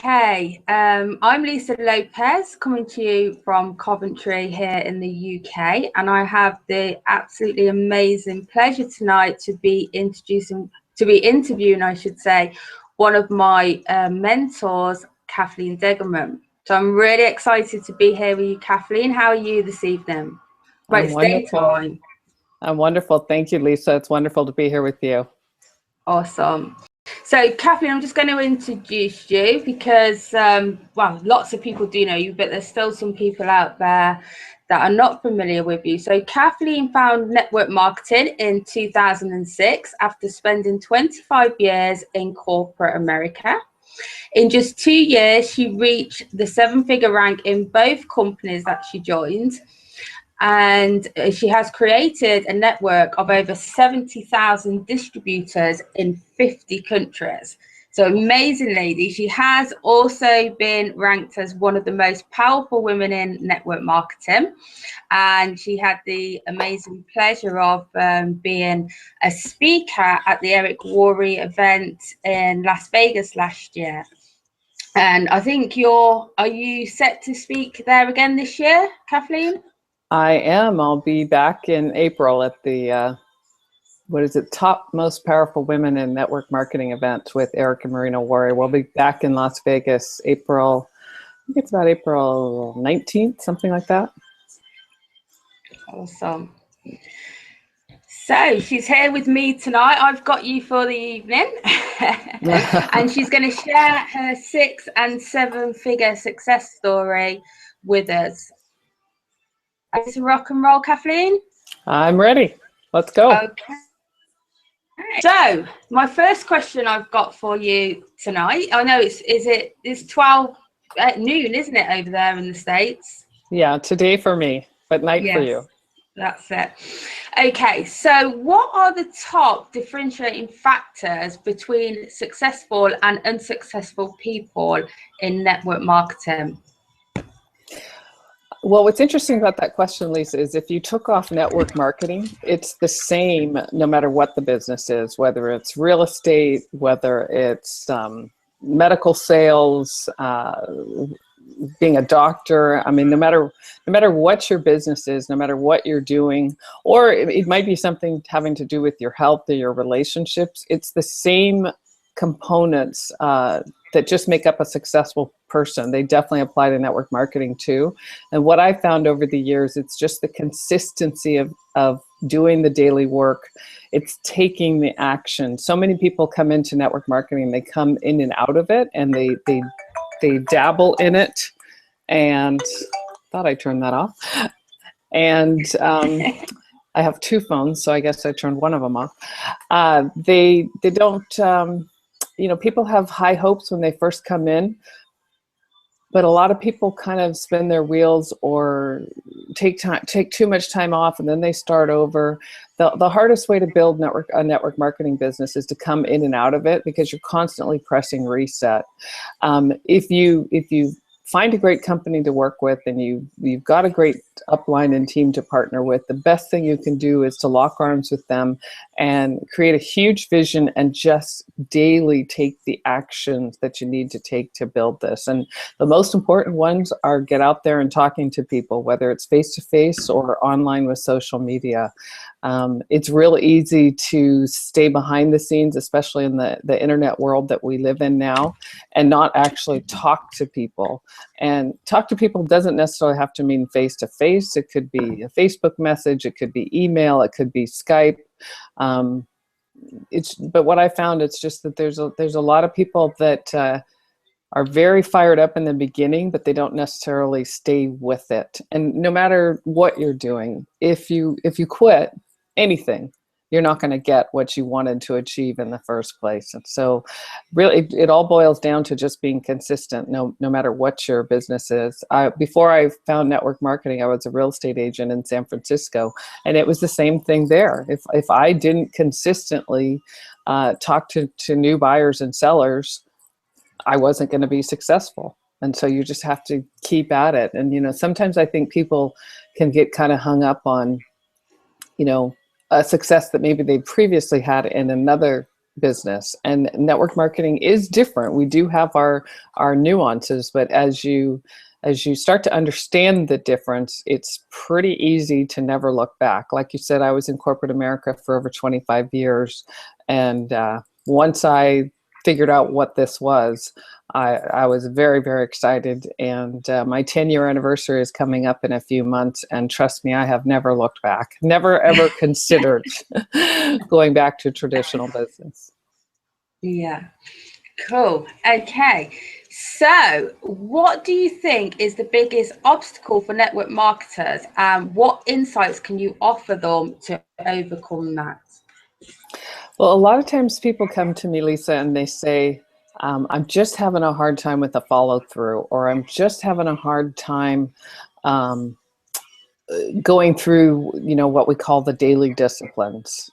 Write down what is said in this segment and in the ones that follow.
Okay, I'm Lisa Lopez, coming to you from Coventry here in the UK, and I have the absolutely amazing pleasure tonight to be interviewing, I should say, one of my mentors, Kathleen Deggelman. So I'm really excited to be here with you, Kathleen. How are you this evening? Right, it's daytime. I'm wonderful. Thank you, Lisa. It's wonderful to be here with you. Awesome. So, Kathleen, I'm just going to introduce you because, well, lots of people do know you, but there's still some people out there that are not familiar with you. So, Kathleen found network marketing in 2006 after spending 25 years in corporate America. In just 2 years, she reached the 7-figure rank in both companies that she joined. And she has created a network of over 70,000 distributors in 50 countries. So amazing lady. She has also been ranked as one of the most powerful women in network marketing. And she had the amazing pleasure of being a speaker at the Eric Worre event in Las Vegas last year. And I think are you set to speak there again this year, Kathleen? I am. I'll be back in April at the, Top Most Powerful Women in Network Marketing event with Eric and Marina Worre. We'll be back in Las Vegas, I think it's about April 19th, something like that. Awesome. So she's here with me tonight. I've got you for the evening. And she's going to share her 6- and 7-figure success story with us. Ready to rock and roll, Kathleen? I'm ready. Let's go. Okay. So my first question I've got for you tonight, I know it's 12 at noon, isn't it, over there in the States? Yeah, today for me, but night for you. That's it. Okay, so what are the top differentiating factors between successful and unsuccessful people in network marketing? Well, what's interesting about that question, Lisa, is if you took off network marketing, it's the same no matter what the business is, whether it's real estate, whether it's medical sales, being a doctor. I mean, no matter what your business is, no matter what you're doing, or it might be something having to do with your health or your relationships, it's the same components that just make up a successful person. They definitely apply to network marketing too. And what I found over the years, it's just the consistency of doing the daily work. It's taking the action. So many people come into network marketing, they come in and out of it, and they dabble in it. And thought I turned that off. And I have 2 phones, so I guess I turned one of them off. They don't. People have high hopes when they first come in, but a lot of people kind of spin their wheels or take too much time off, and then they start over. The hardest way to build a network marketing business is to come in and out of it, because you're constantly pressing reset. If you find a great company to work with and you've got a great upline and team to partner with, the best thing you can do is to lock arms with them and create a huge vision and just daily take the actions that you need to take to build this. And the most important ones are get out there and talking to people, whether it's face-to-face or online with social media. It's real easy to stay behind the scenes, especially in the internet world that we live in now, and not actually talk to people. And talk to people doesn't necessarily have to mean face-to-face. It could be a Facebook message, it could be email, it could be Skype. But what I found, it's just that there's a lot of people that are very fired up in the beginning, but they don't necessarily stay with it. And no matter what you're doing, if you quit anything, you're not going to get what you wanted to achieve in the first place. And so really it all boils down to just being consistent, no matter what your business is. Before I found network marketing, I was a real estate agent in San Francisco, and it was the same thing there. If I didn't consistently talk to new buyers and sellers, I wasn't going to be successful. And so you just have to keep at it. And, sometimes I think people can get kind of hung up on, a success that maybe they previously had in another business, and network marketing is different. We do have our nuances, but as you start to understand the difference, it's pretty easy to never look back. Like you said, I was in corporate America for over 25 years, and once I figured out what this was, I was very, very excited. And my 10-year anniversary is coming up in a few months. And trust me, I have never looked back, never, ever considered going back to traditional business. Yeah, cool. Okay. So what do you think is the biggest obstacle for network marketers, and what insights can you offer them to overcome that? Well, a lot of times people come to me, Lisa, and they say, I'm just having a hard time with the follow through, or I'm just having a hard time going through, what we call the daily disciplines,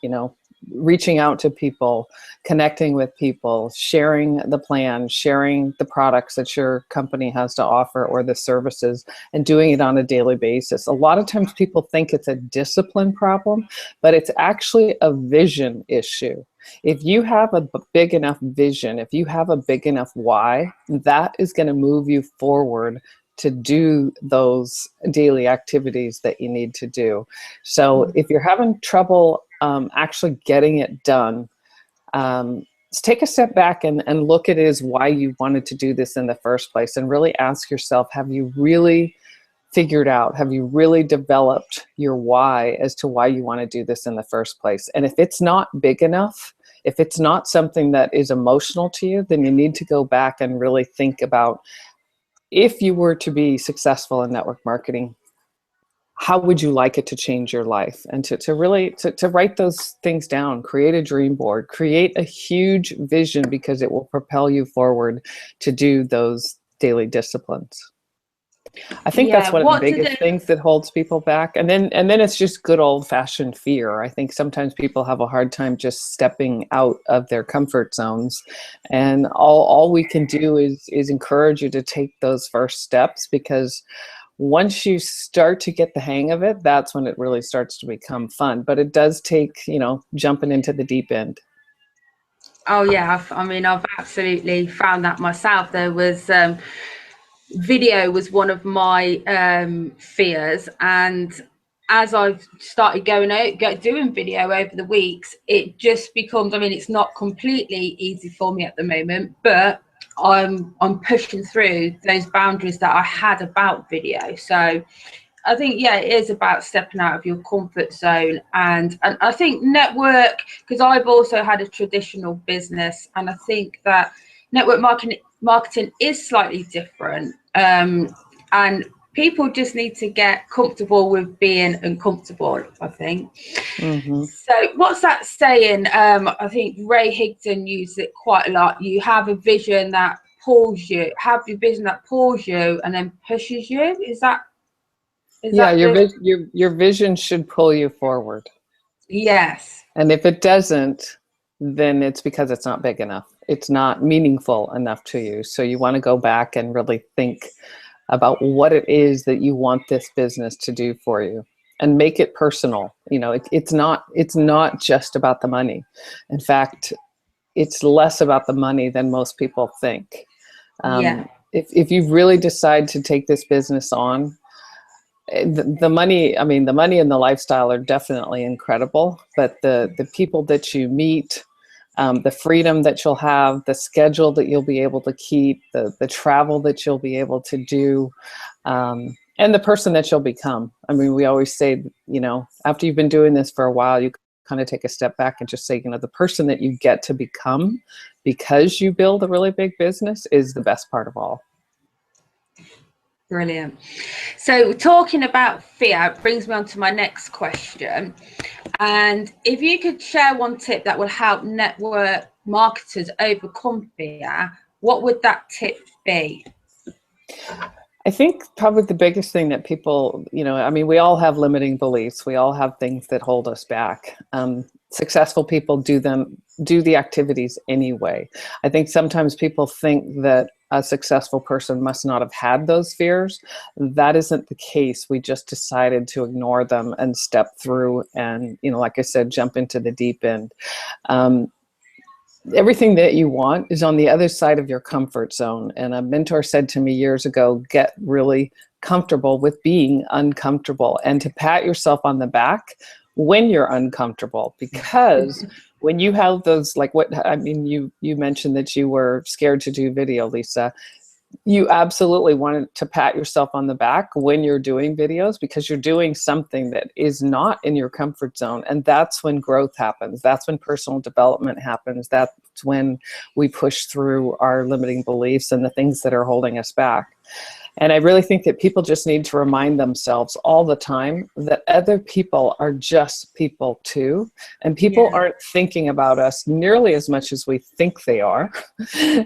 reaching out to people, connecting with people, sharing the plan, sharing the products that your company has to offer or the services, and doing it on a daily basis. A lot of times people think it's a discipline problem, but it's actually a vision issue. If you have a big enough vision, if you have a big enough why, that is going to move you forward to do those daily activities that you need to do. So if you're having trouble actually getting it done, take a step back and look at it as why you wanted to do this in the first place, and really ask yourself, have you really figured out, have you really developed your why as to why you want to do this in the first place? And if it's not big enough, if it's not something that is emotional to you, then you need to go back and really think about, if you were to be successful in network marketing, how would you like it to change your life? And to really write those things down, create a dream board, create a huge vision, because it will propel you forward to do those daily disciplines. I think that's one of the biggest things that holds people back. And then it's just good old fashioned fear. I think sometimes people have a hard time just stepping out of their comfort zones. And all we can do is encourage you to take those first steps, because once you start to get the hang of it, that's when it really starts to become fun. But it does take, jumping into the deep end. Oh yeah, I've absolutely found that myself. There was video was one of my fears, and as I've started going out doing video over the weeks, it just becomes, it's not completely easy for me at the moment, but I'm pushing through those boundaries that I had about video. So I think, yeah, it is about stepping out of your comfort zone. And I think network, because I've also had a traditional business, and I think that network marketing is slightly different. And people just need to get comfortable with being uncomfortable, I think. Mm-hmm. So what's that saying? I think Ray Higdon used it quite a lot. You have a vision that pulls you, and then pushes you. Is that your vision should pull you forward. Yes. And if it doesn't, then it's because it's not big enough. It's not meaningful enough to you. So you want to go back and really think about what it is that you want this business to do for you, and make it personal. It's not just about the money. In fact, it's less about the money than most people think. If you really decide to take this business on, the money and the lifestyle are definitely incredible, but the people that you meet, the freedom that you'll have, the schedule that you'll be able to keep, the travel that you'll be able to do, and the person that you'll become. We always say, after you've been doing this for a while, you kind of take a step back and just say, the person that you get to become because you build a really big business is the best part of all. Brilliant. So talking about fear brings me on to my next question. And if you could share one tip that will help network marketers overcome fear, what would that tip be? I think probably the biggest thing that people, we all have limiting beliefs. We all have things that hold us back. Successful people do the activities anyway. I think sometimes people think that a successful person must not have had those fears. That isn't the case. We just decided to ignore them and step through and, like I said, jump into the deep end. everything that you want is on the other side of your comfort zone. And a mentor said to me years ago, get really comfortable with being uncomfortable, and to pat yourself on the back when you're uncomfortable, because when you have those, like what, I mean, you mentioned that you were scared to do video, Lisa. You absolutely want to pat yourself on the back when you're doing videos, because you're doing something that is not in your comfort zone. And that's when growth happens. That's when personal development happens. That's when we push through our limiting beliefs and the things that are holding us back. And I really think that people just need to remind themselves all the time that other people are just people too. And people aren't thinking about us nearly as much as we think they are.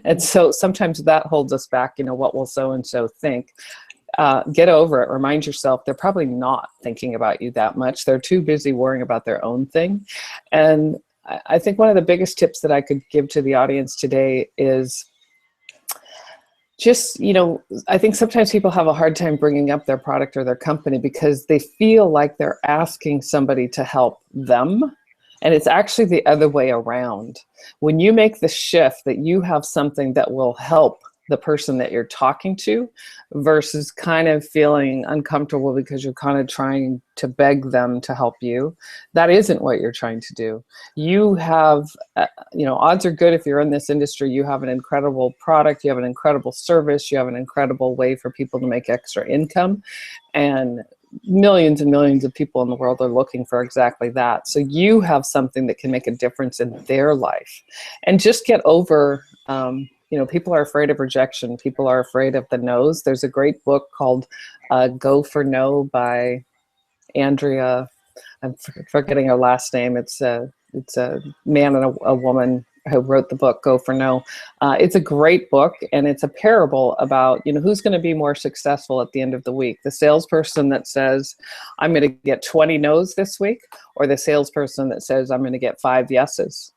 And so sometimes that holds us back, you know, what will so-and-so think? Get over it. Remind yourself they're probably not thinking about you that much. They're too busy worrying about their own thing. And I think one of the biggest tips that I could give to the audience today is just, you know, I think sometimes people have a hard time bringing up their product or their company because they feel like they're asking somebody to help them. And it's actually the other way around. When you make the shift that you have something that will help the person that you're talking to, versus kind of feeling uncomfortable because you're kind of trying to beg them to help you, that isn't what you're trying to do. You have, you know, odds are good if you're in this industry, you have an incredible product, you have an incredible service, you have an incredible way for people to make extra income, and millions and millions of people in the world are looking for exactly that. So you have something that can make a difference in their life. And just get over, you know, people are afraid of rejection. People are afraid of the no's. There's a great book called Go for No by Andrea, I'm forgetting her last name. It's a man and a woman who wrote the book, Go for No. It's a great book, and it's a parable about, you know, who's going to be more successful at the end of the week. The salesperson that says, I'm going to get 20 no's this week, or the salesperson that says, I'm going to get 5 yeses.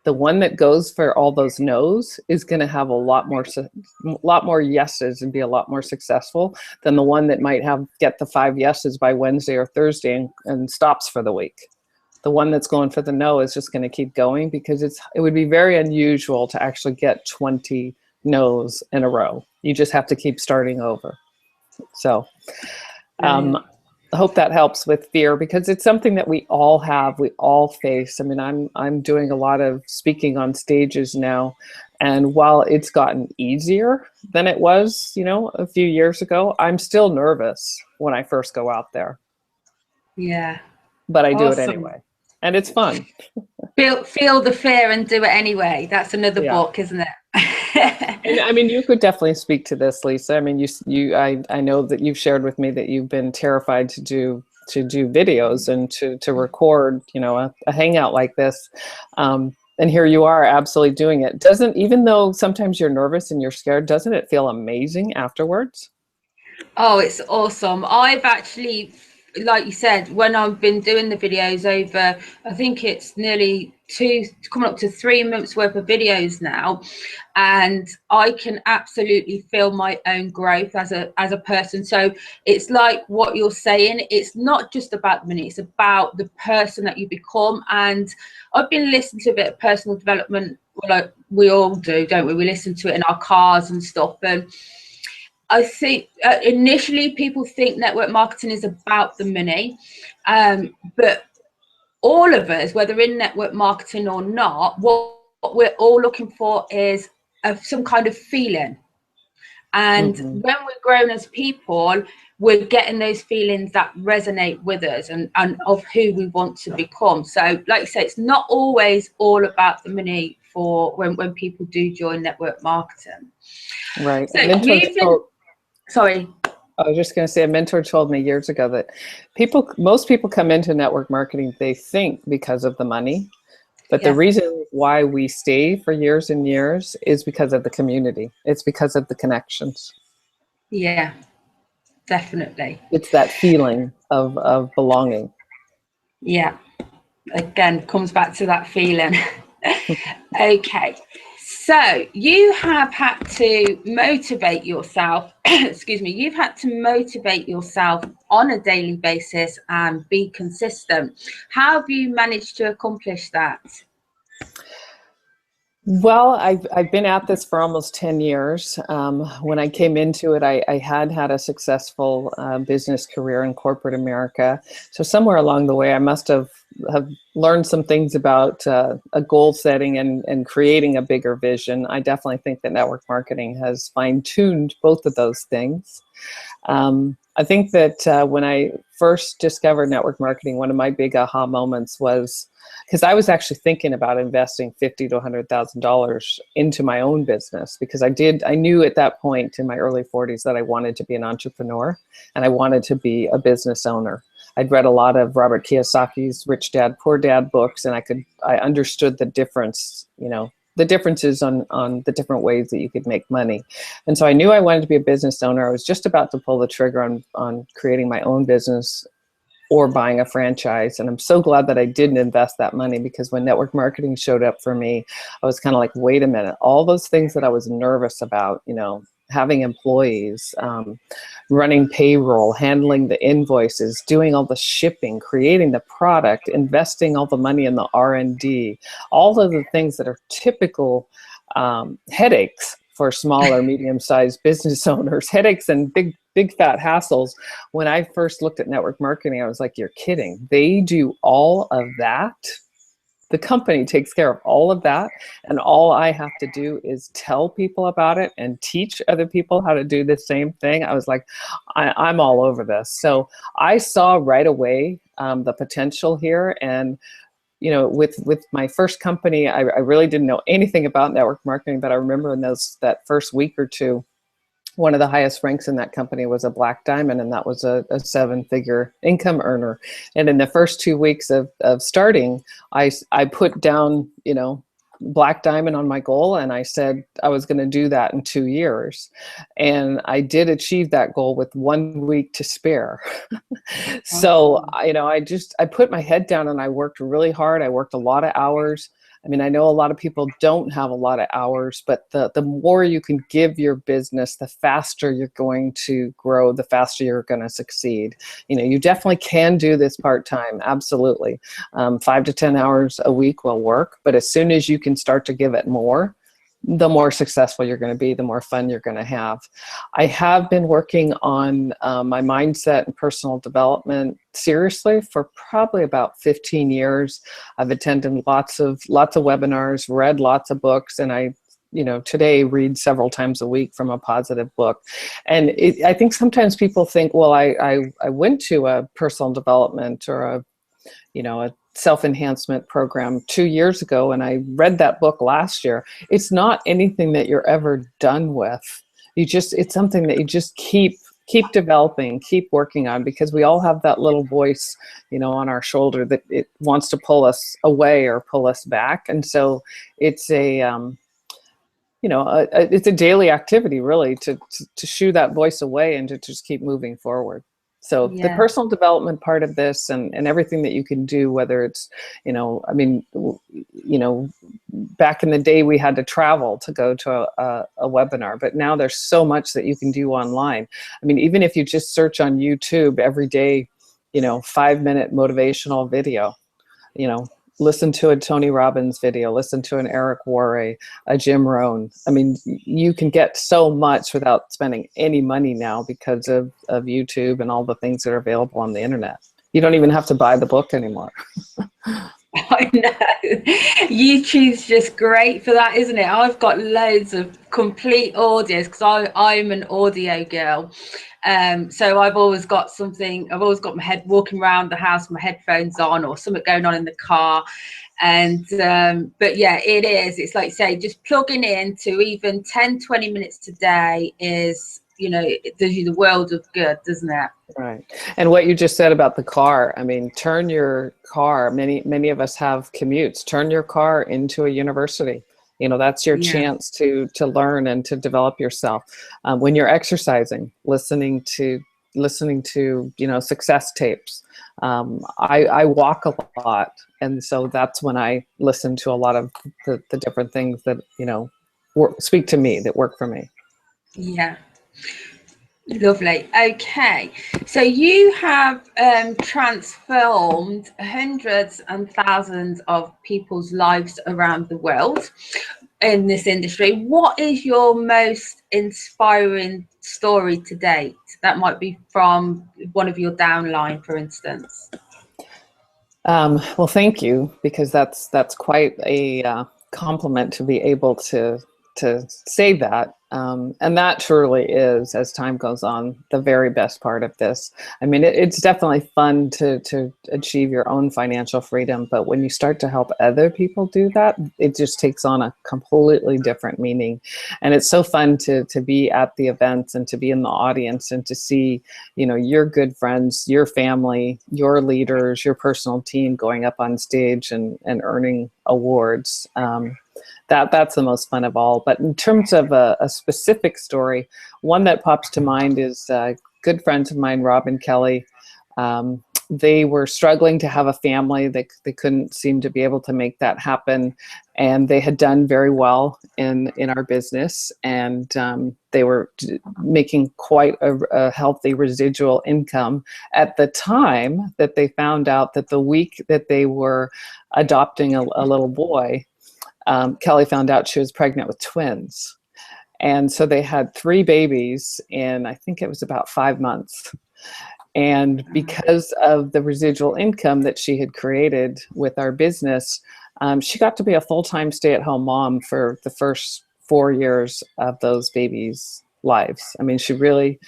The one that goes for all those no's is going to have a lot more yeses and be a lot more successful than the one that might get the 5 yeses by Wednesday or Thursday and stops for the week. The one that's going for the no is just going to keep going, because it would be very unusual to actually get 20 no's in a row. You just have to keep starting over. So I hope that helps with fear, because it's something that we all have, we all face. I mean, I'm doing a lot of speaking on stages now, and while it's gotten easier than it was, you know, a few years ago, I'm still nervous when I first go out there. Yeah. But I do it anyway, and it's fun. Feel the fear and do it anyway. That's another book, isn't it? And I mean, you could definitely speak to this, Lisa. I mean, I know that you've shared with me that you've been terrified to do videos and to record, you know, a hangout like this. And here you are absolutely doing it. Even though sometimes you're nervous and you're scared, doesn't it feel amazing afterwards? Oh, it's awesome. I've actually, like you said, when I've been doing the videos over, I think it's nearly coming up to 3 months worth of videos now, and I can absolutely feel my own growth as a person. So it's like what you're saying, it's not just about the money, it's about the person that you become. And I've been listening to a bit of personal development, like we all do, don't we? We listen to it in our cars and stuff. And I think initially people think network marketing is about the money, but all of us, whether in network marketing or not, what we're all looking for is some kind of feeling. And when we're grown as people, we're getting those feelings that resonate with us and of who we want to become. So like you say, it's not always all about the money for when people do join network marketing. Right. So sorry. I was just going to say, a mentor told me years ago that most people come into network marketing, they think because of the money, but the reason why we stay for years and years is because of the community. It's because of the connections. Yeah, definitely. It's that feeling of belonging. Yeah. Again, comes back to that feeling. Okay. So you have had to motivate yourself, excuse me, you've had to motivate yourself on a daily basis and be consistent. How have you managed to accomplish that? Well, I've been at this for almost 10 years. When I came into it, I had a successful business career in corporate America. So somewhere along the way, I must have learned some things about a goal setting and creating a bigger vision. I definitely think that network marketing has fine-tuned both of those things. I think that when I first discovered network marketing, one of my big aha moments was because I was actually thinking about investing $50,000 to $100,000 into my own business, because I knew at that point in my early 40s that I wanted to be an entrepreneur and I wanted to be a business owner. I'd read a lot of Robert Kiyosaki's Rich Dad, Poor Dad books, and I understood the difference, the differences on the different ways that you could make money. And so I knew I wanted to be a business owner. I was just about to pull the trigger on creating my own business or buying a franchise. And I'm so glad that I didn't invest that money, because when network marketing showed up for me, I was kind of like, wait a minute, all those things that I was nervous about, having employees, running payroll, handling the invoices, doing all the shipping, creating the product, investing all the money in the R&D, all of the things that are typical headaches for small or medium-sized business owners, headaches and big fat hassles. When I first looked at network marketing, I was like, you're kidding. They do all of that. The company takes care of all of that, and all I have to do is tell people about it and teach other people how to do the same thing. I was like, I'm all over this. So I saw right away the potential here. And with my first company, I really didn't know anything about network marketing, but I remember in that first week or two, one of the highest ranks in that company was a black diamond, and that was a 7-figure income earner. And in the first 2 weeks of starting, I put down, black diamond on my goal, and I said I was going to do that in 2 years. And I did achieve that goal with 1 week to spare. So, I put my head down and I worked really hard. I worked a lot of hours. I mean, I know a lot of people don't have a lot of hours, but the more you can give your business, the faster you're going to grow, the faster you're going to succeed. You definitely can do this part-time, absolutely. 5 to 10 hours a week will work, but as soon as you can start to give it more, the more successful you're going to be, the more fun you're going to have. I have been working on my mindset and personal development seriously for probably about 15 years. I've attended lots of webinars, read lots of books, and I today read several times a week from a positive book. And I think sometimes people think, well, I went to a personal development or a self-enhancement program 2 years ago, and I read that book last year. It's not anything that you're ever done with. It's something that you just keep developing, keep working on, because we all have that little voice, on our shoulder that it wants to pull us away or pull us back. And so it's it's a daily activity, really, to shoo that voice away and to just keep moving forward. So the personal development part of this and everything that you can do, whether it's, back in the day we had to travel to go to a webinar, but now there's so much that you can do online. I mean, even if you just search on YouTube every day, 5-minute motivational video, listen to a Tony Robbins video, listen to an Eric Worre, a Jim Rohn. I mean, you can get so much without spending any money now because of YouTube and all the things that are available on the internet. You don't even have to buy the book anymore. I know. YouTube's just great for that, isn't it? I've got loads of complete audios because I'm an audio girl. So I've always got my head walking around the house, my headphones on, or something going on in the car. And but yeah, it's like you say, just plugging in to even 10-20 minutes today is, it does you the world of good, doesn't it? Right. And what you just said about the car, I mean, turn your car, many of us have commutes, turn your car into a university. That's your chance to learn and to develop yourself. When you're exercising, listening to success tapes. I walk a lot, and so that's when I listen to a lot of the different things that speak to me, that work for me. Yeah. Lovely. Okay, so you have transformed hundreds and thousands of people's lives around the world. in this industry. What is your most inspiring story to date? That might be from one of your downline, for instance. Well, thank you, because that's quite a compliment to be able to say that. And that truly is, as time goes on, the very best part of this. I mean, it's definitely fun to achieve your own financial freedom, but when you start to help other people do that, it just takes on a completely different meaning. And it's so fun to be at the events and to be in the audience and to see, you know, your good friends, your family, your leaders, your personal team going up on stage and earning awards. That's the most fun of all. But in terms of a specific story, one that pops to mind is good friends of mine, Rob and Kelly. They were struggling to have a family. They couldn't seem to be able to make that happen. And they had done very well in our business. And they were making quite a healthy residual income at the time that they found out that the week that they were adopting a little boy, Kelly found out she was pregnant with twins. And so they had 3 babies in, I think it was about 5 months. And because of the residual income that she had created with our business, she got to be a full-time stay-at-home mom for the first 4 years of those babies' lives. I mean, she really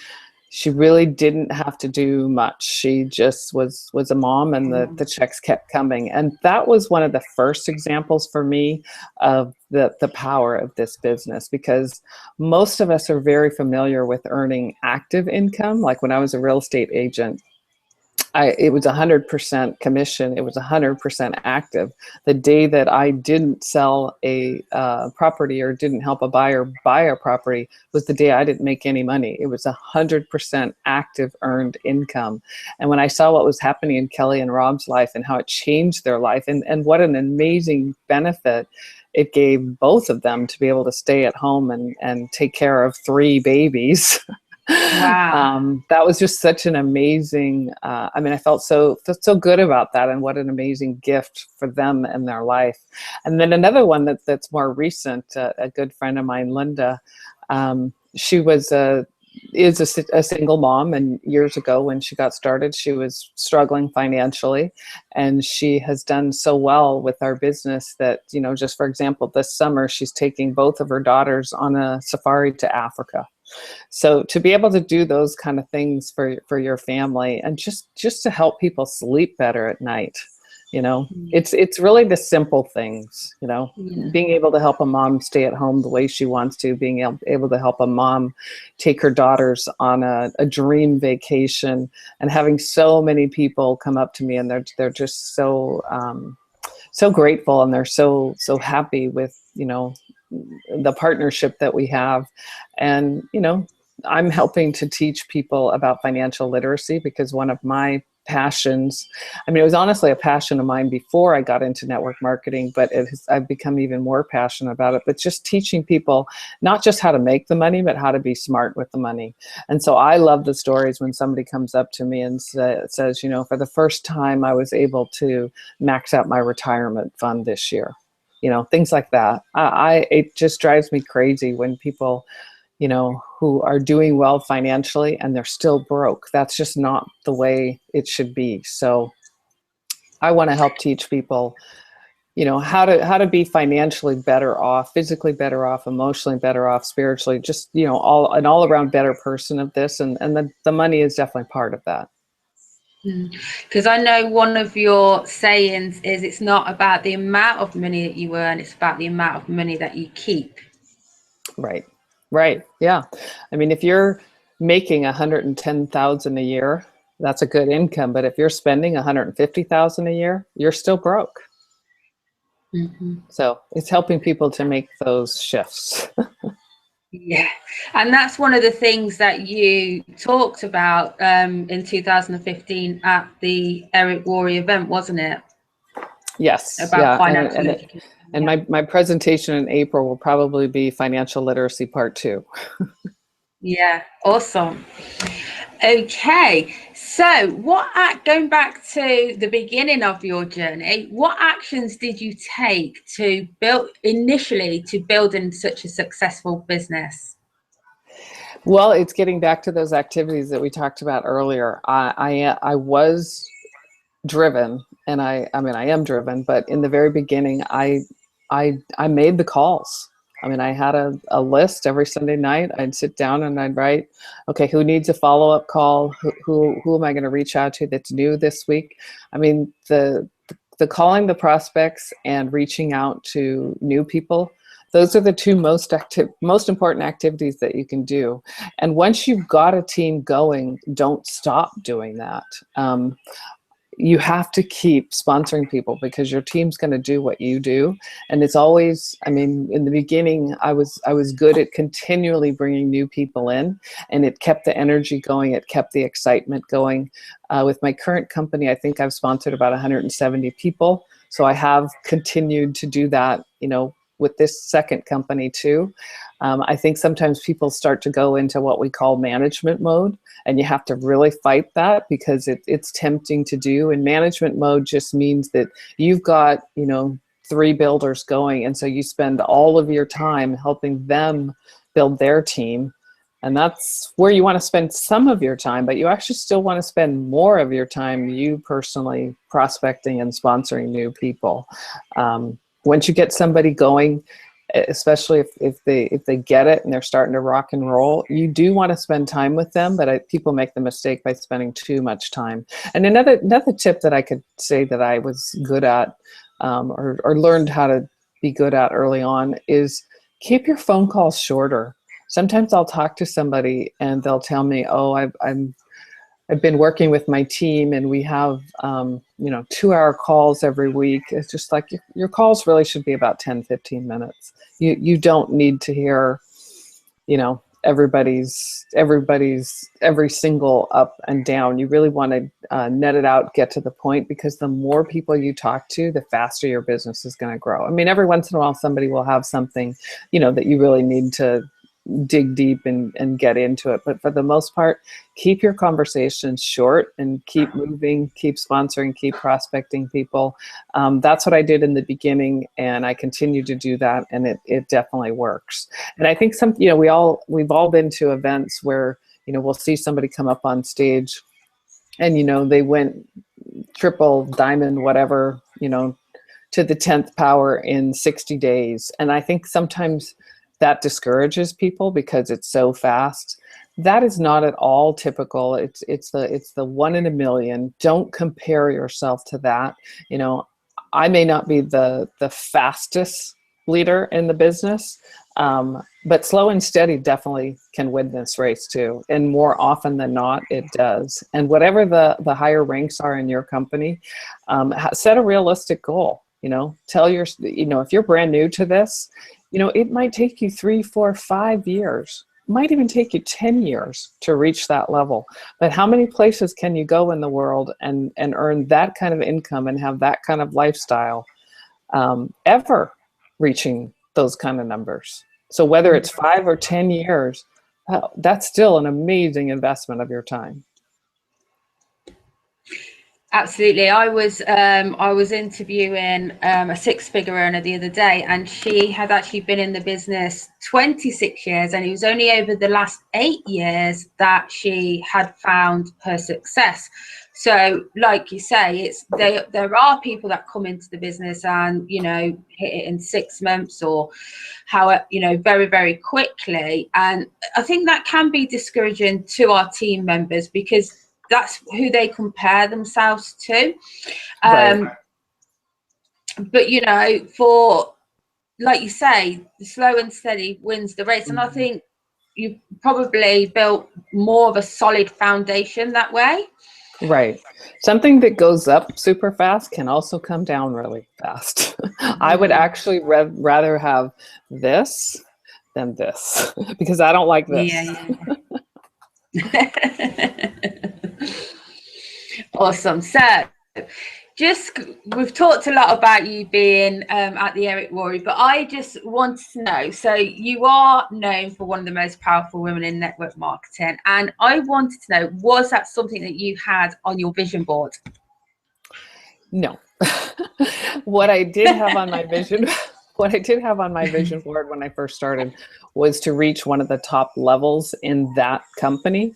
didn't have to do much. She just was a mom, and the checks kept coming. And that was one of the first examples for me of the power of this business, because most of us are very familiar with earning active income. Like when I was a real estate agent, it was 100% commission. It was 100% active. The day that I didn't sell a property or didn't help a buyer buy a property was the day I didn't make any money. It was 100% active earned income. And when I saw what was happening in Kelly and Rob's life and how it changed their life, and what an amazing benefit it gave both of them to be able to stay at home and take care of 3 babies. Wow. That was just such an amazing, I mean, I felt so good about that, and what an amazing gift for them and their life. And then another one that's more recent, a good friend of mine, Linda, she is a single mom, and years ago when she got started, she was struggling financially, and she has done so well with our business that, you know, just for example, this summer, she's taking both of her daughters on a safari to Africa. So to be able to do those kind of things for your family, and just to help people sleep better at night, you know, it's really the simple things, you know, being able to help a mom stay at home the way she wants to, being able to help a mom take her daughters on a dream vacation, and having so many people come up to me, and they're just so grateful, and they're so happy with, you know, the partnership that we have. And, you know, I'm helping to teach people about financial literacy, because one of my passions, I mean, it was honestly a passion of mine before I got into network marketing, but I've become even more passionate about it, but just teaching people not just how to make the money, but how to be smart with the money. And so I love the stories when somebody comes up to me and says, you know, for the first time I was able to max out my retirement fund this year. You know, things like that. It just drives me crazy when people, you know, who are doing well financially and they're still broke. That's just not the way it should be. So I want to help teach people, you know, how to be financially better off, physically better off, emotionally better off, spiritually, just, you know, an all around better person of this. And the money is definitely part of that. Because I know one of your sayings is, it's not about the amount of money that you earn, it's about the amount of money that you keep. Right. Yeah. I mean, if you're making $110,000 a year, that's a good income. But if you're spending $150,000 a year, you're still broke. So it's helping people to make those shifts. Yeah, and that's one of the things that you talked about in 2015 at the Eric Worre event, wasn't it? Yes. About financial education. And my presentation in April will probably be financial literacy part 2. Yeah, awesome. Okay, So going back to the beginning of your journey, what actions did you take to build in such a successful business? Well, it's getting back to those activities that we talked about earlier. I was driven, and I mean, I am driven, but in the very beginning, I made the calls. I mean, I had a list every Sunday night. I'd sit down and I'd write, okay, who needs a follow-up call? Who am I going to reach out to that's new this week? I mean, the calling the prospects and reaching out to new people, those are the two most important activities that you can do. And once you've got a team going, don't stop doing that. You have to keep sponsoring people because your team's going to do what you do. And it's always, I mean, in the beginning, I was good at continually bringing new people in, and it kept the energy going. It kept the excitement going. With my current company, I think I've sponsored about 170 people. So I have continued to do that, you know, with this second company too. I think sometimes people start to go into what we call management mode, and you have to really fight that because it's tempting to do. And management mode just means that you've got, you know, 3 builders going, and so you spend all of your time helping them build their team. And that's where you want to spend some of your time, but you actually still want to spend more of your time, you personally, prospecting and sponsoring new people. Once you get somebody going, especially if they get it and they're starting to rock and roll, you do want to spend time with them, but people make the mistake by spending too much time. And another tip that I could say that I was good at, or learned how to be good at early on, is keep your phone calls shorter. Sometimes I'll talk to somebody and they'll tell me, oh, I've been working with my team and we have, you know, 2-hour calls every week. It's just like your calls really should be about 10, 15 minutes. You don't need to hear, you know, everybody's every single up and down. You really want to net it out, get to the point, because the more people you talk to, the faster your business is going to grow. I mean, every once in a while, somebody will have something, you know, that you really need to dig deep and get into it. But for the most part, keep your conversations short and keep moving, keep sponsoring, keep prospecting people. That's what I did in the beginning, and I continue to do that, and it definitely works. And I think you know, we've all been to events where, you know, we'll see somebody come up on stage and, you know, they went triple, diamond, whatever, you know, to the 10th power in 60 days. And I think sometimes that discourages people because it's so fast. That is not at all typical. It's the 1 in a million. Don't compare yourself to that. You know, I may not be the fastest leader in the business, but slow and steady definitely can win this race too. And more often than not, it does. And whatever the higher ranks are in your company, set a realistic goal. You know, you know, if you're brand new to this, you know, it might take you 3, 4, 5 years. It might even take you 10 years to reach that level. But how many places can you go in the world and earn that kind of income and have that kind of lifestyle, ever reaching those kind of numbers? So whether it's 5 or 10 years, that's still an amazing investment of your time. Absolutely. I was interviewing a 6-figure earner the other day, and she had actually been in the business 26 years, and it was only over the last 8 years that she had found her success. So like you say, there are people that come into the business and, you know, hit it in 6 months or how, you know, very, very quickly. And I think that can be discouraging to our team members because that's who they compare themselves to. Right. But, you know, for, like you say, the slow and steady wins the race. And I think you probably built more of a solid foundation that way. Right. Something that goes up super fast can also come down really fast. I would actually rather have this than this because I don't like this. Yeah. Awesome. So just we've talked a lot about you being at the Eric Rory, but I just wanted to know, so you are known for one of the most powerful women in network marketing, and I wanted to know, was that something that you had on your vision board? No. What I did have on my vision board when I first started was to reach one of the top levels in that company.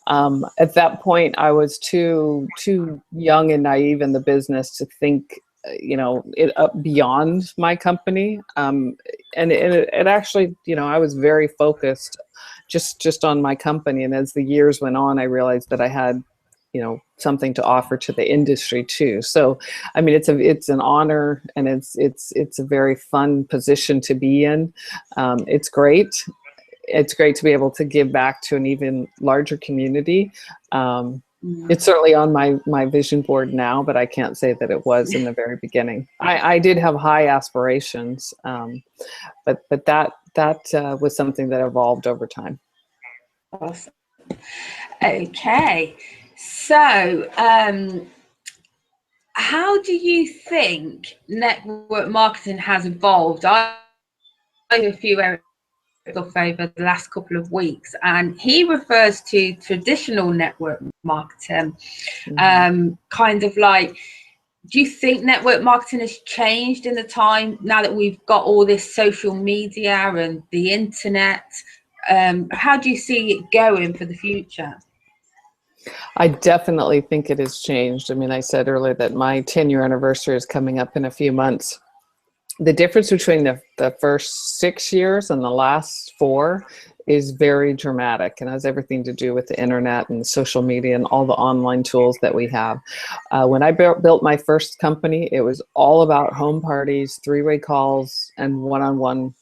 At that point, I was too young and naive in the business to think, beyond my company. And it actually, I was very focused just on my company. And as the years went on, I realized that I had, something to offer to the industry too. So, I mean, it's an honor, and it's a very fun position to be in. It's great. It's great to be able to give back to an even larger community. It's certainly on my vision board now, but I can't say that it was in the very beginning. I did have high aspirations, but that was something that evolved over time. Awesome. Okay. So, how do you think network marketing has evolved? I know a few Eric stuff over the last couple of weeks, and he refers to traditional network marketing, kind of like, do you think network marketing has changed in the time now that we've got all this social media and the internet? How do you see it going for the future? I definitely think it has changed. I mean, I said earlier that my 10-year anniversary is coming up in a few months. The difference between the first 6 years and the last 4 is very dramatic, and has everything to do with the internet and social media and all the online tools that we have. When I built my first company, it was all about home parties, 3-way calls, and one-on-one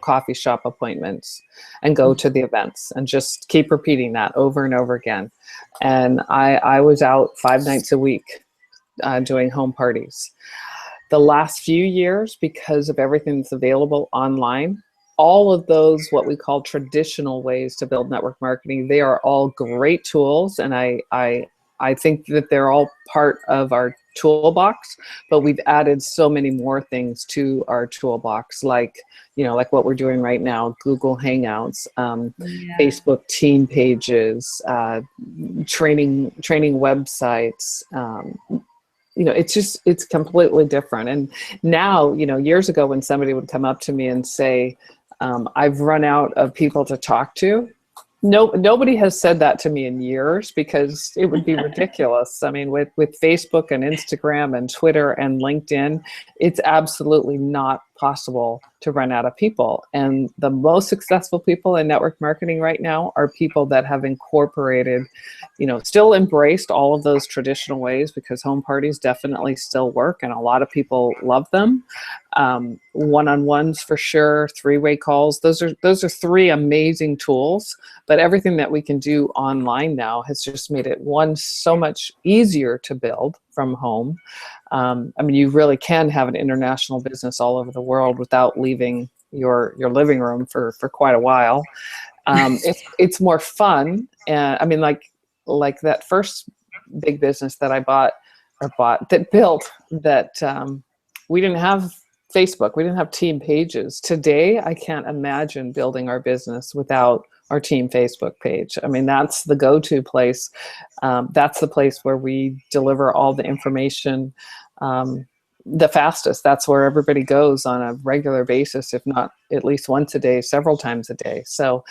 coffee shop appointments, and go to the events, and just keep repeating that over and over again. And I was out 5 nights a week doing home parties. The last few years, because of everything that's available online, all of those, what we call traditional ways to build network marketing, they are all great tools. And I think that they're all part of our toolbox, but we've added so many more things to our toolbox, like what we're doing right now, Google Hangouts, Facebook team pages, training websites. It's completely different. And now, years ago, when somebody would come up to me and say, I've run out of people to talk to, nobody has said that to me in years, because it would be ridiculous. I mean, with Facebook and Instagram and Twitter and LinkedIn, it's absolutely not possible to run out of people. And the most successful people in network marketing right now are people that have incorporated, still embraced all of those traditional ways, because home parties definitely still work and a lot of people love them. One-on-ones for sure, 3-way calls. Those are 3 amazing tools, but everything that we can do online now has just made it, one, so much easier to build from home. I mean, you really can have an international business all over the world without leaving your living room for quite a while. It's more fun. And I mean, like that first big business that I built, we didn't have Facebook, we didn't have team pages. Today, I can't imagine building our business without our team Facebook page. I mean, that's the go-to place. That's the place where we deliver all the information the fastest. That's where everybody goes on a regular basis, if not at least once a day, several times a day. So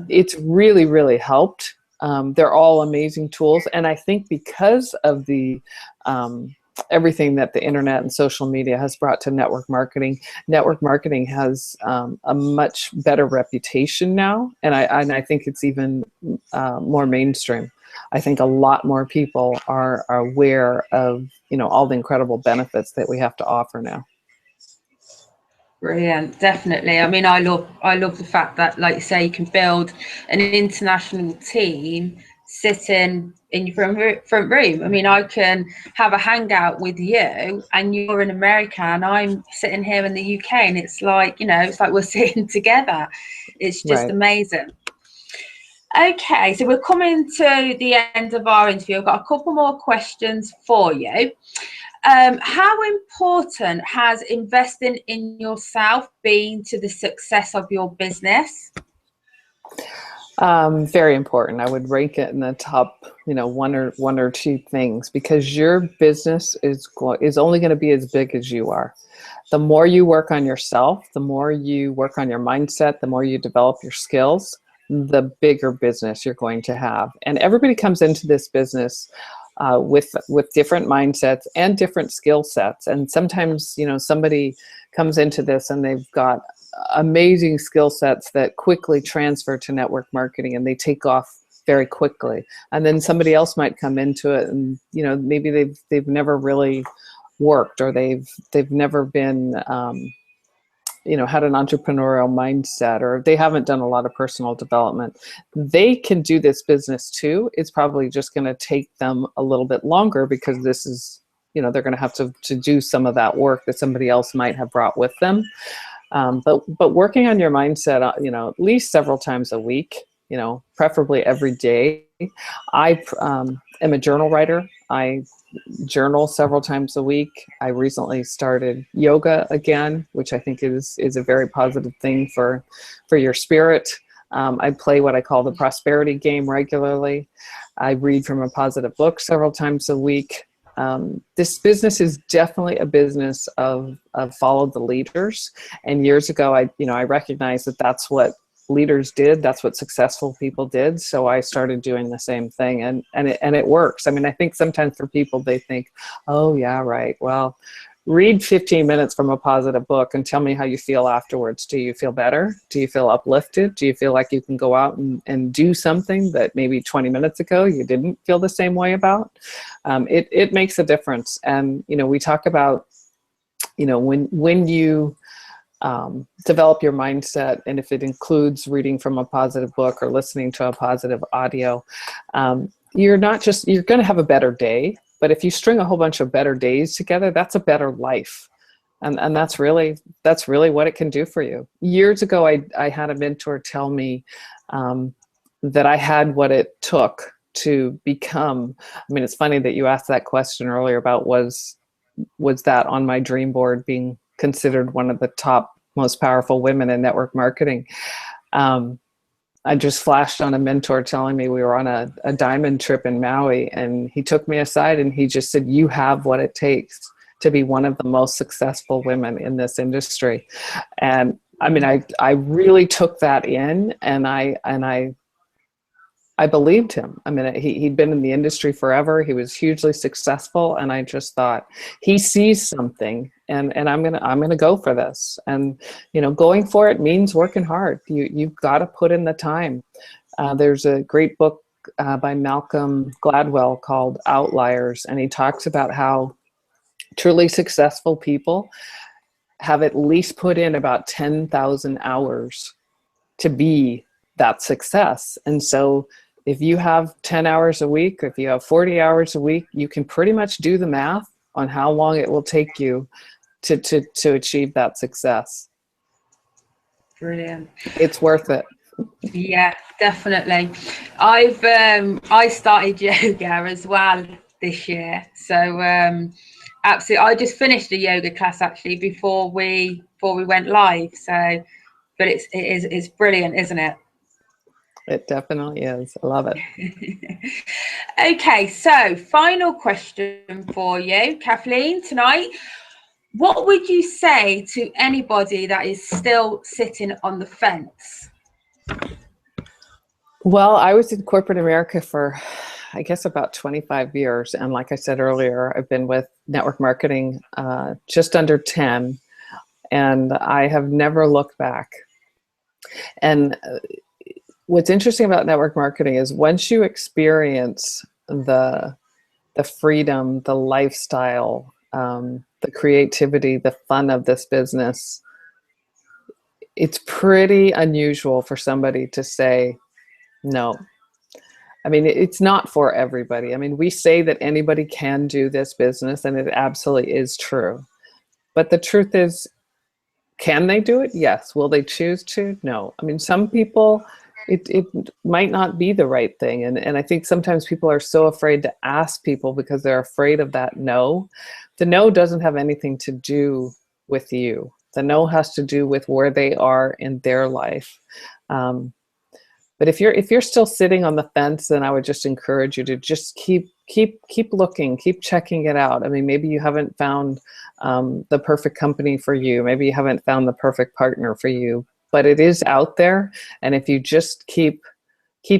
it's really, really helped. They're all amazing tools. And I think because of the everything that the internet and social media has brought to network marketing has a much better reputation now. And I think it's even more mainstream. I think a lot more people are aware of, all the incredible benefits that we have to offer now. Brilliant, definitely. I mean, I love the fact that, like you say, you can build an international team sitting in your front room. I mean, I can have a hangout with you and you're in America and I'm sitting here in the UK, and it's like, it's like we're sitting together. It's just amazing. Okay, so we're coming to the end of our interview. I've got a couple more questions for you. How important has investing in yourself been to the success of your business? Very important. I would rank it in the top, one or two things, because your business is only going to be as big as you are. The more you work on yourself, the more you work on your mindset, the more you develop your skills, the bigger business you're going to have. And everybody comes into this business with different mindsets and different skill sets. And sometimes, somebody comes into this and they've got amazing skill sets that quickly transfer to network marketing and they take off very quickly. And then somebody else might come into it and, maybe they've never really worked, or they've never been, had an entrepreneurial mindset, or they haven't done a lot of personal development. They can do this business too. It's probably just going to take them a little bit longer, because this is, they're going to have to do some of that work that somebody else might have brought with them. But working on your mindset, at least several times a week, preferably every day. I am a journal writer. I journal several times a week. I recently started yoga again, which I think is a very positive thing for your spirit. I play what I call the prosperity game regularly. I read from a positive book several times a week. This business is definitely a business of follow the leaders. And years ago, I recognized that that's what leaders did. That's what successful people did. So I started doing the same thing, and it works. I mean, I think sometimes for people, they think, oh yeah, right. Well, read 15 minutes from a positive book and tell me how you feel afterwards. Do you feel better? Do you feel uplifted? Do you feel like you can go out and do something that maybe 20 minutes ago you didn't feel the same way about? It makes a difference. And, we talk about, when you develop your mindset, and if it includes reading from a positive book or listening to a positive audio, you're going to have a better day. But if you string a whole bunch of better days together, that's a better life. And that's really what it can do for you. Years ago, I had a mentor tell me that I had what it took to become. I mean, it's funny that you asked that question earlier about was that on my dream board, being considered one of the top most powerful women in network marketing. I just flashed on a mentor telling me we were on a diamond trip in Maui, and he took me aside and he just said, you have what it takes to be one of the most successful women in this industry. And I mean, I really took that in, and I believed him. I mean, he'd been in the industry forever. He was hugely successful. And I just thought, he sees something, and I'm gonna go for this. And, going for it means working hard. You've got to put in the time. There's a great book by Malcolm Gladwell called Outliers. And he talks about how truly successful people have at least put in about 10,000 hours to be that success. And so if you have 10 hours a week, if you have 40 hours a week, you can pretty much do the math on how long it will take you to achieve that success. Brilliant. It's worth it. Yeah, definitely. I started yoga as well this year. So absolutely, I just finished a yoga class actually before we went live. So, but it's brilliant, isn't it? It definitely is. I love it. Okay, so final question for you, Kathleen, tonight. What would you say to anybody that is still sitting on the fence? Well, I was in corporate America for, I guess, about 25 years. And like I said earlier, I've been with network marketing just under 10, and I have never looked back. And what's interesting about network marketing is once you experience the freedom, the lifestyle, the creativity, the fun of this business, it's pretty unusual for somebody to say no. I mean, it's not for everybody. I mean, we say that anybody can do this business, and it absolutely is true. But the truth is, can they do it? Yes. Will they choose to? No. I mean, some people, it might not be the right thing. And I think sometimes people are so afraid to ask people because they're afraid of that no. The no doesn't have anything to do with you. The no has to do with where they are in their life. But if you're still sitting on the fence, then I would just encourage you to just keep looking, keep checking it out. I mean, maybe you haven't found the perfect company for you. Maybe you haven't found the perfect partner for you, but it is out there. And if you just keep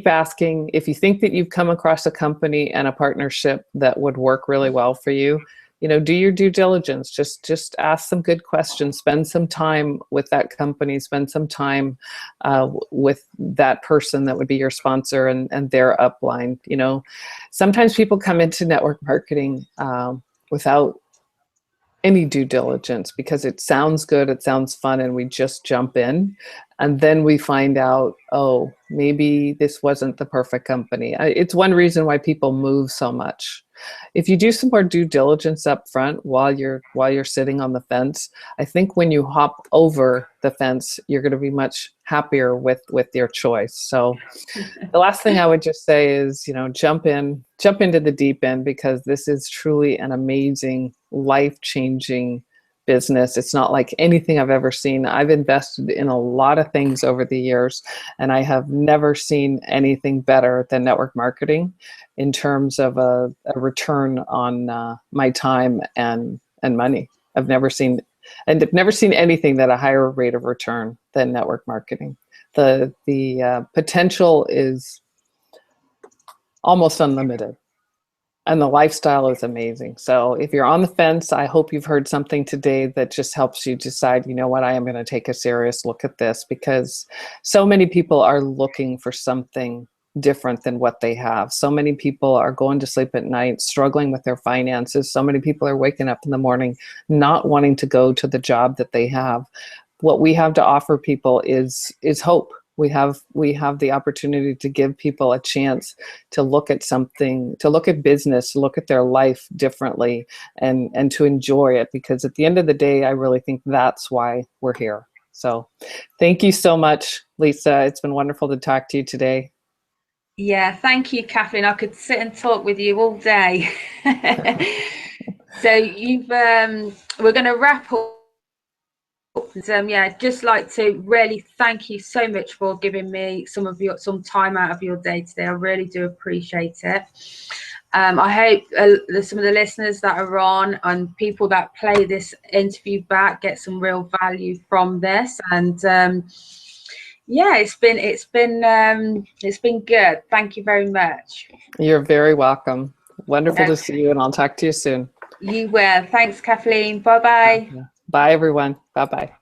asking, if you think that you've come across a company and a partnership that would work really well for you, do your due diligence. Just ask some good questions. Spend some time with that company. Spend some time with that person that would be your sponsor and their upline. Sometimes people come into network marketing without any due diligence because it sounds good, it sounds fun, and we just jump in. And then we find out, oh, maybe this wasn't the perfect company. It's one reason why people move so much. If you do some more due diligence up front while you're sitting on the fence, I think when you hop over the fence, you're going to be much happier with your choice. So the last thing I would just say is, jump into the deep end, because this is truly an amazing, life-changing business. It's not like anything I've ever seen. I've invested in a lot of things over the years, and I have never seen anything better than network marketing in terms of a return on my time and money. I've never seen anything that a higher rate of return than network marketing. The potential is almost unlimited. And the lifestyle is amazing. So if you're on the fence, I hope you've heard something today that just helps you decide, you know what, I am going to take a serious look at this, because so many people are looking for something different than what they have. So many people are going to sleep at night struggling with their finances. So many people are waking up in the morning not wanting to go to the job that they have. What we have to offer people is hope. We have the opportunity to give people a chance to look at something, to look at business, to look at their life differently, and to enjoy it. Because at the end of the day, I really think that's why we're here. So thank you so much, Lisa. It's been wonderful to talk to you today. Yeah, thank you, Kathleen. I could sit and talk with you all day. So we're going to wrap up. I'd just like to really thank you so much for giving me some time out of your day today. I really do appreciate it. I hope some of the listeners that are on and people that play this interview back get some real value from this. And it's been good. Thank you very much. You're very welcome. Wonderful to see you, and I'll talk to you soon. You will. Thanks, Kathleen. Bye-bye. Bye, everyone. Bye-bye.